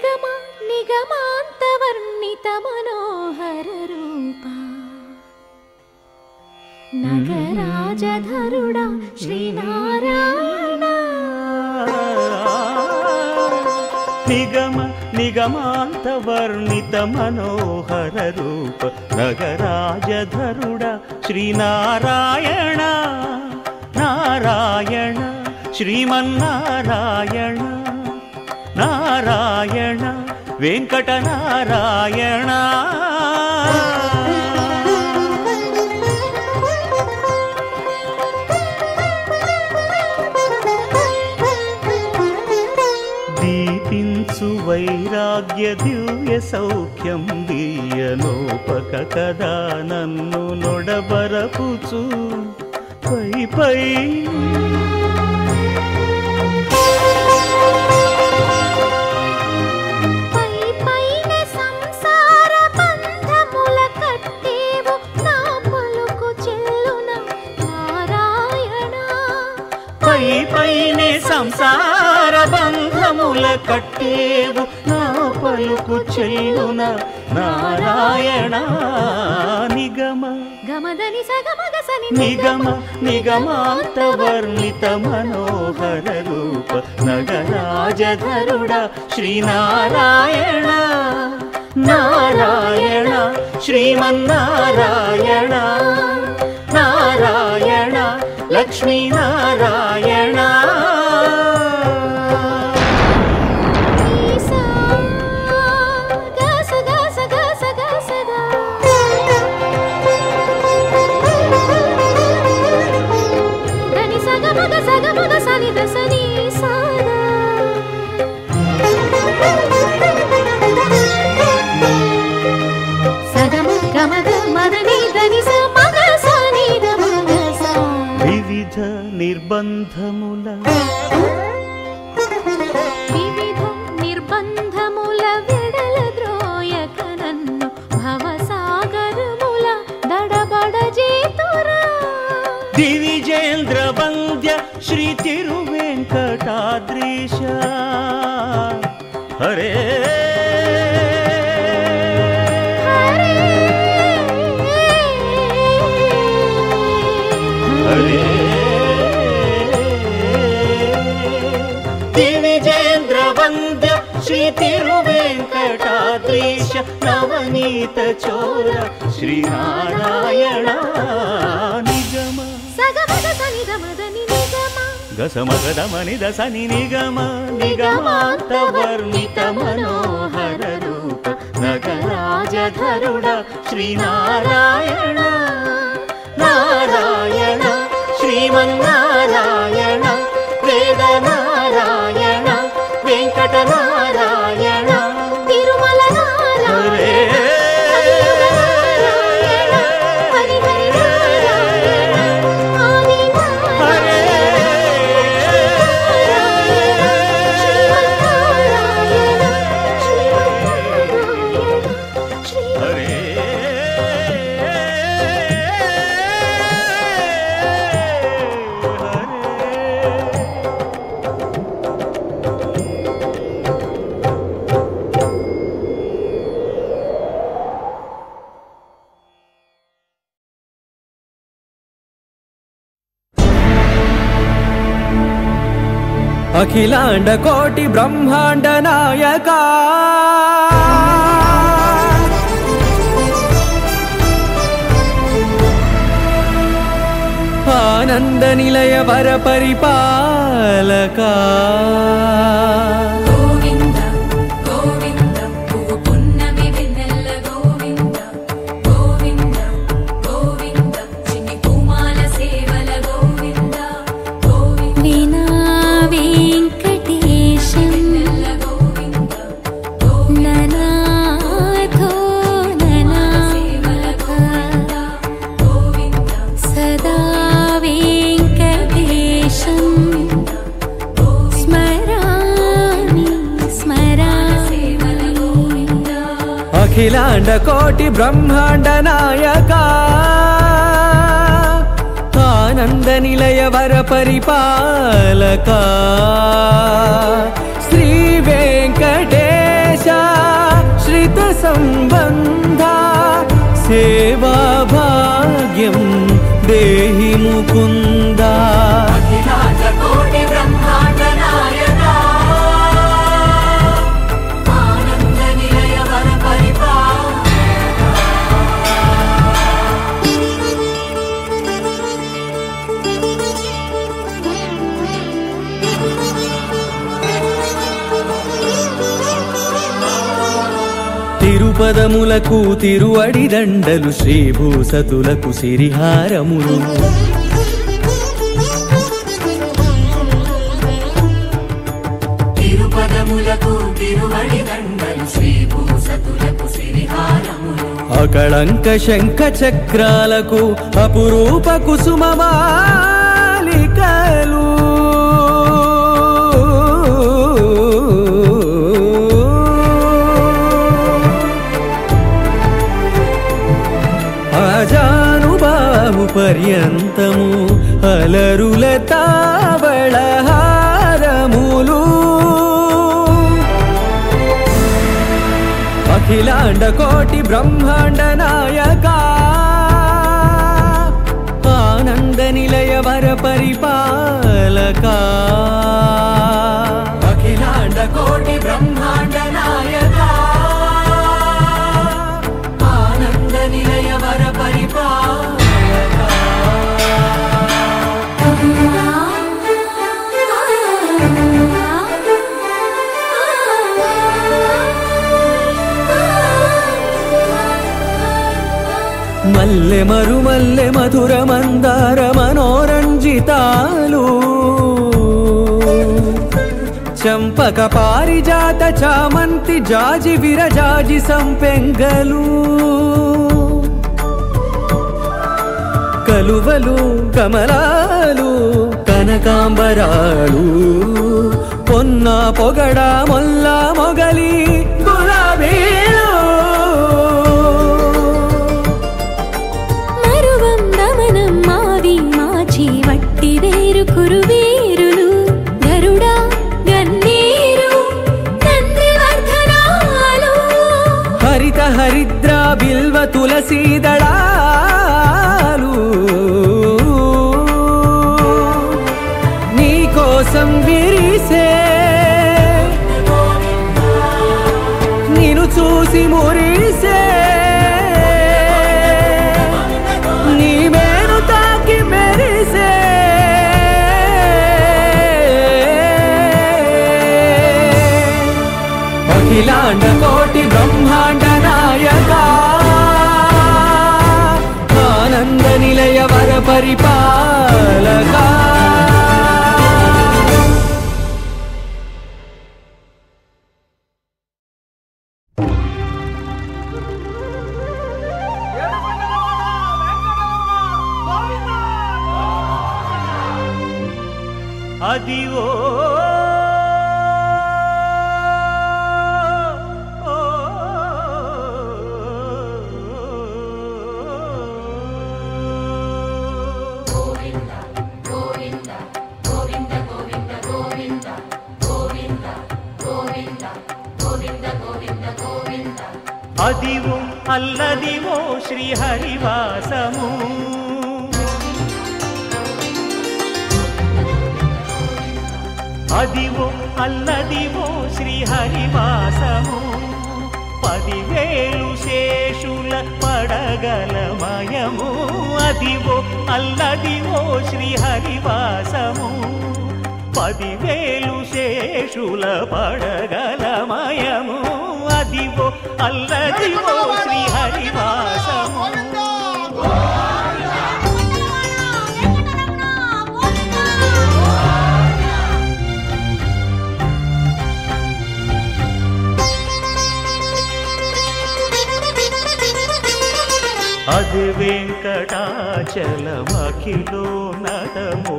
నిగమ నిగమాంతవర్ణిత మనోహర రూప నగరాజధరుడా శ్రీనారాయణ నిగమ నిగమాంతవర్ణిత మనోహర రూప నగరాజధరుడా శ్రీనారాయణ నారాయణ శ్రీమన్నారాయణ నారాయణ వెంకటనారాయణ దీపించు వైరాగ్య దివ్య సౌఖ్యం దీయనోపక కదా నన్ను నొడబరపుచు పై పై పైనే సంసార బంధముల కట్టేవు నా పలుకు చెల్లున నారాయణ నిగమ నిగమ నిగమాంతవర్ణిత మనోహర రూప నగరాజధరుడా శ్రీనారాయణ నారాయణ శ్రీమన్నారాయణ నారాయణ లక్ష్మీనారాయణ వివిధ నిర్బంధముల విడల ద్రోయక నన్ను భవసాగరముల దడబడ చేతురా దివిజేంద్ర వంద్య శ్రీ తిరువెంకటాద్రీశ హరే దివిజేంద్ర వంద్య శ్రీ తిరువెంకటాద్రీశ నవనీత చోర శ్రీనారాయణ నిగమ గసమగదమని దసని నిగమ నిగమాంతవర్ణిత మనోహర రూప నగరాజధరుడా శ్రీనారాయణ నారాయణ శ్రీమన్నారాయణ వేదనారాయణ వెంకటనారాయణ తిరుమల నారాయణ అఖిలాండ కోటి బ్రహ్మాండ నాయక ఆనంద నిలయ వర పరిపాలక అఖిలాండ కోటి బ్రహ్మాండ నాయక ఆనంద నిలయ వర పరిపాలక శ్రీ వెంకటేశ ముకుందా అఖిలాండ కోటి బ్రహ్మాండ నాయక ఆనంద నిలయ వర తిరుపదములకు తిరువడి దండలు శ్రీభూసతులకు సిరిహారములు తిరుపదములకు తిరువడి దండలు శ్రీభూసతులకు సిరిహారములు అకళంక శంఖ చక్రాలకు అపురూప కుసుమమాలికలు ఆజానుబాహు పర్యంతము అలరుల తావళహారములు అఖిలాండ కోటి బ్రహ్మాండ నాయక ఆనంద నిలయ వర పరిపాలక అఖిలాండ కోటి బ్రహ్మాండ నాయక ఆనంద నిలయ వర పరిపాలక మల్లె మరుమల్లె మధుర మందార మనోరంజితాలు చంపక పారిజాత చామంతి జాజి విరజాజి సంపెంగలు కలువలు కమలాలు కనకాంబరాలు పొన్న పొగడ మొల్ల మొగలి గులాబీలు మరువందమనం మావి మాచి వట్టి వేరు కురువేరులు గరుడా గన్నేరు నందివర్ధనాలు హరిత హరిద్ర బిల్వ తులసీదళాలు నీకోసం విరిసే నిన్ను చూసి మురిసే నీ మేను తాకి మెరిసే అఖిలాండ కోటి బ్రహ్మాండ నాయక ఆనంద నిలయ వర పరిపాలక అదివో అదివో అల్లదివో శ్రీహరివాసము అదివో అల్లదివో శ్రీహరివాసము 10,000 శేషుల పడగలమయము అదివో అల్లదివో శ్రీహరివాసము 10,000 శేషుల పడగలమయము అదివో అల్లదివో శ్రీహరివాసము అది వెంకటాచలమఖిలో నటము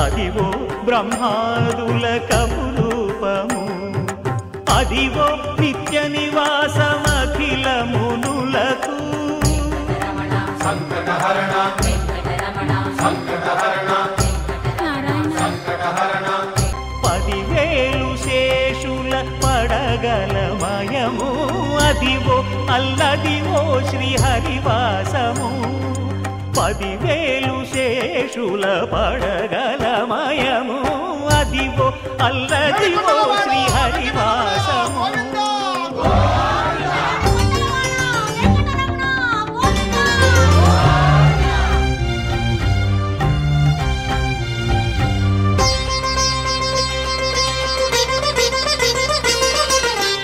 అదివో బ్రహ్మాదుల కపురూపము అదివో నిత్య నివాసమఖిల మునులకు 10,000 శేషుల పడగలమయము అదివో అల్లదివో శ్రీహరివాసము 10,000 శేషుల పడగలమయము అదివో అల్లదివో శ్రీహరివాసము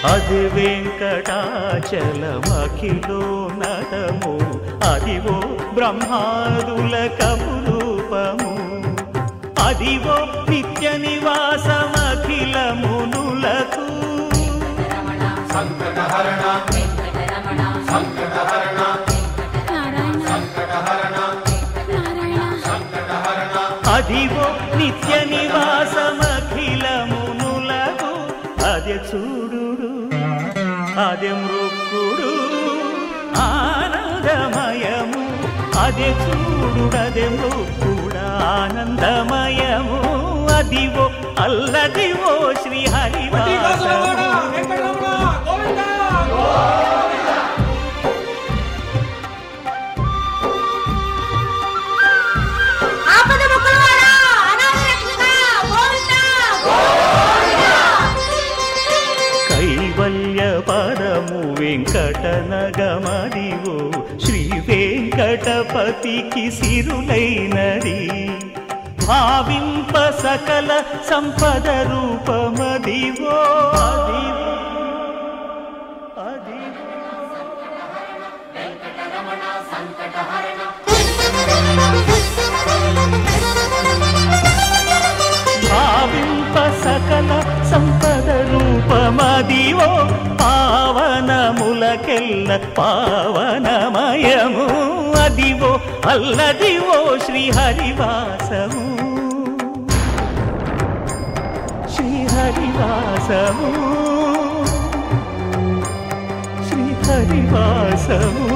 అది వెంకటాచలమఖిలోన్నతము అదివో బ్రహ్మాదుల కపురూపము అదివో నిత్య నివాసమఖిలమునులకు సంకటహరణ సంకటహరణ సంకటహరణ సంకటహరణ అదివో నిత్య నివాసమఖిలమునులకు అదే చూడు అదే మృక్కుడు ఆనందమయము అదే చూడుడదే మృక్కుడు ఆనందమయము అదివో అల్లదివో శ్రీహరివాసము కైవల్య పదము వెంకటనగమదివో శ్రీ వెంకటపతికి సిరులైనది భావింప సకల సంపద రూపమదివో అదివో భావింప సకల సంపద రూపమదివో పావనములకెల్ల పావనమయము అదివో అల్లదివో శ్రీహరివాసము శ్రీహరివాసము శ్రీహరివాసము